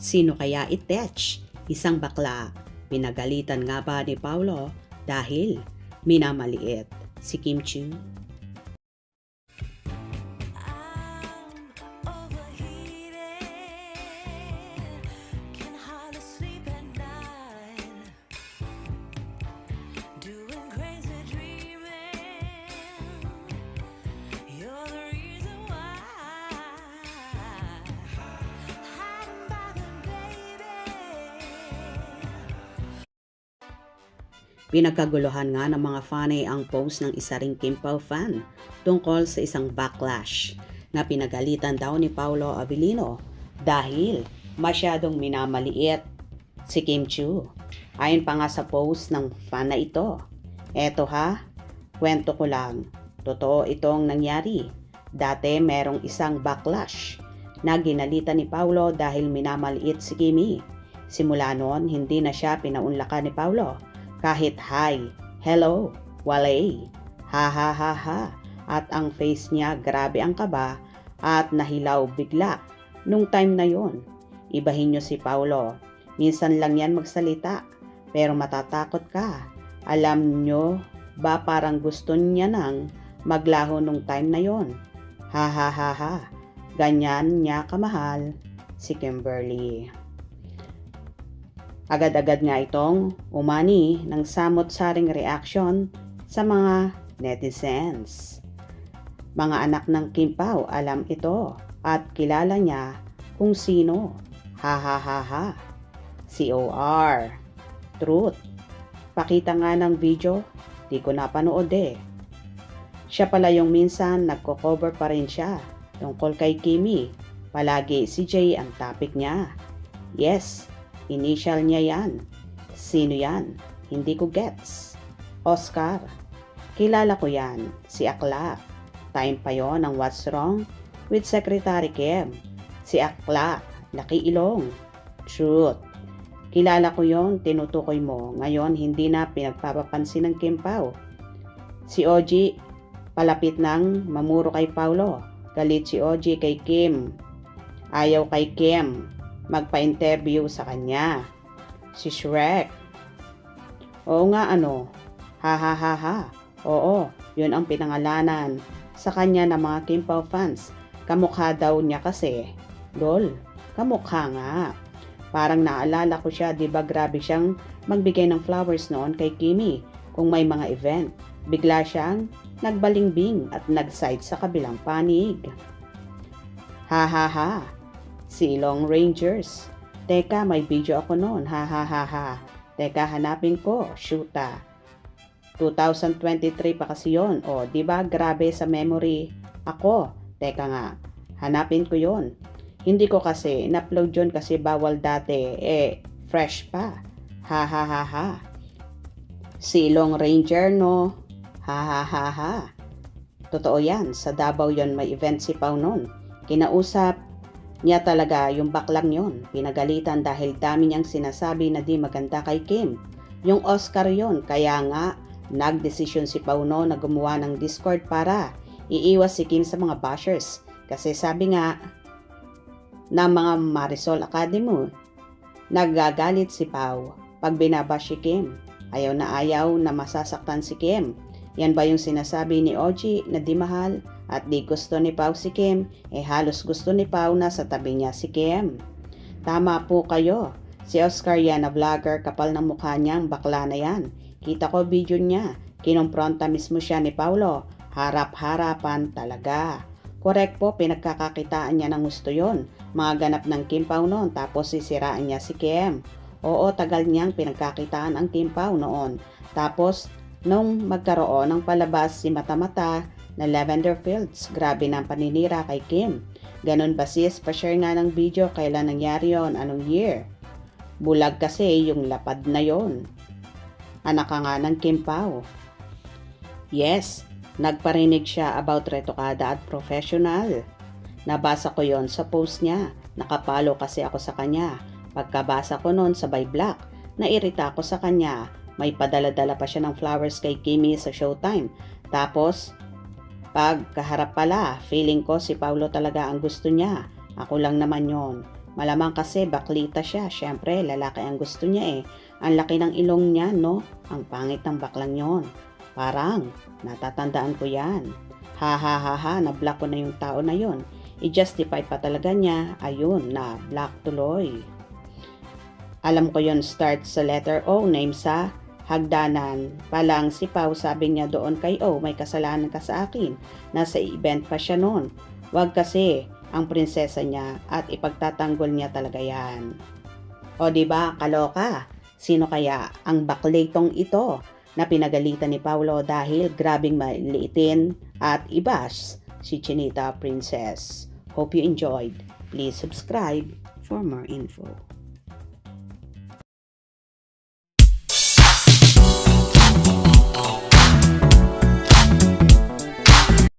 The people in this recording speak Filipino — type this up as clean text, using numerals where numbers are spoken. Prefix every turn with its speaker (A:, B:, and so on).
A: Sino kaya itech? Isang bakla. Pinagalitan nga ba ni Paulo dahil minamaliit si Kim Chiu? Pinagkaguluhan nga ng mga fanay ang post ng isa ring Kim Pao fan tungkol sa isang backlash na pinagalitan daw ni Paulo Avellino dahil masyadong minamaliit si Kim Chiu. Ayon pa nga sa post ng fan na ito, eto ha, kwento ko lang, totoo itong nangyari. Dati merong isang backlash na ginalitan ni Paulo dahil minamaliit si Kimi. Simula noon, hindi na siya pinaunlakan ni Paulo. Kahit hi, hello, wale, ha ha ha ha, at ang face niya grabe ang kaba at nahilaw bigla. Nung time na yon, ibahin niyo si Paulo, minsan lang yan magsalita, pero matatakot ka. Alam niyo ba parang gusto niya nang maglaho nung time na yon? Ha ha ha ha, ganyan niya kamahal si Kimberly. Agad-agad nga itong umani ng samot-saring reaction sa mga netizens. Mga anak ng Kim Pao alam ito at kilala niya kung sino. Ha ha ha ha. COR. Truth. Pakita nga ng video, di ko napanood eh. Siya pala yung minsan nagko-cover pa rin siya tungkol kay Kimi. Palagi si Jay ang topic niya. Yes. Initial niya yan. Sino yan? Hindi ko gets. Oscar. Kilala ko yan. Si Akla. Time pa yon ng What's Wrong with Secretary Kim. Si Akla. Laki ilong. Truth. Kilala ko yon, tinutukoy mo. Ngayon, hindi na pinagpapapansin ng Kim Pao. Si OG, palapit ng mamuro kay Paulo. Galit si OG kay Kim. Ayaw kay Kim magpa-interview sa kanya. Si Shrek. Oo nga ano. Ha ha ha ha. Oo, yun ang pinangalanan sa kanya ng mga Kim Pao fans. Kamukha daw niya kasi. Lol, kamukha nga. Parang naalala ko siya, di ba grabe siyang magbigay ng flowers noon kay Kimi kung may mga event. Bigla siyang nagbalingbing at nag-side sa kabilang panig. Ha ha ha. Si Long Rangers. Teka, may video ako noon. Ha ha ha ha. Teka, hanapin ko. Shoota. 2023 pa kasi yon. O, di ba grabe sa memory ako? Teka nga. Hanapin ko yon. Hindi ko kasi in-upload yun kasi bawal dati. Fresh pa. Ha ha ha ha. Si Long Ranger, no? Ha ha ha ha. Totoo yan. Sa Davao yon may event si Pao noon. Kinausap niya talaga yung baklang yon. Pinagalitan dahil dami niyang sinasabi na di maganda kay Kim. Yung Oscar yon, kaya nga nagdesisyon si Pauno na gumawa ng Discord para iiwas si Kim sa mga bashers. Kasi sabi nga ng mga Marisol Academy, naggagalit si Pao pag binabash si Kim. Ayaw na masasaktan si Kim. Yan ba yung sinasabi ni OG na di mahal? At di gusto ni Pao si Kim, halos gusto ni Pao na sa tabi niya si Kim. Tama po kayo. Si Oscar yan na vlogger, kapal ng mukha niyang bakla na yan. Kita ko video niya. Kinumpronta mismo siya ni Paulo. Harap-harapan talaga. Correct po, pinagkakakitaan niya ng gusto yon. Mga ganap ng Kim Pao noon, tapos sisiraan niya si Kim. Oo, tagal niyang pinagkakitaan ang Kim Pao noon. Tapos, nung magkaroon ng palabas si Mata-Mata, na Lavender Fields, grabe ng paninira kay Kim. Ganon ba sis, pa-share nga ng video kailan nangyari yon, anong year? Bulag kasi yung lapad na yon. Anak ka nga ng Kim Pao. Yes, nagparinig siya about retokada at professional. Nabasa ko yon sa post niya. Nakapalo kasi ako sa kanya. Pagkabasa ko noon sa by block, nairita ako sa kanya. May padala-dala pa siya ng flowers kay Kimi sa Showtime. Tapos, pag kaharap pala, feeling ko si Paulo talaga ang gusto niya. Ako lang naman yon. Malamang kasi baklita siya. Syempre, lalaki ang gusto niya eh. Ang laki ng ilong niya, no? Ang pangit ng baklang yon. Parang, natatandaan ko yan. Ha ha ha ha, na-block ko na yung tao na yon. I-justify pa talaga niya. Ayun, na-block tuloy. Alam ko yon, start sa letter O, name sa hagdanan. Palang si Pau, sabi niya doon kay O, may kasalanan ka sa akin. Nasa event pa siya noon. Wag kasi ang prinsesa niya at ipagtatanggol niya talaga yan. O di ba, kaloka? Sino kaya ang bakletong ito na pinagalitan ni Paulo dahil grabing maliitin at i-bash si Chinita Princess? Hope you enjoyed. Please subscribe for more info.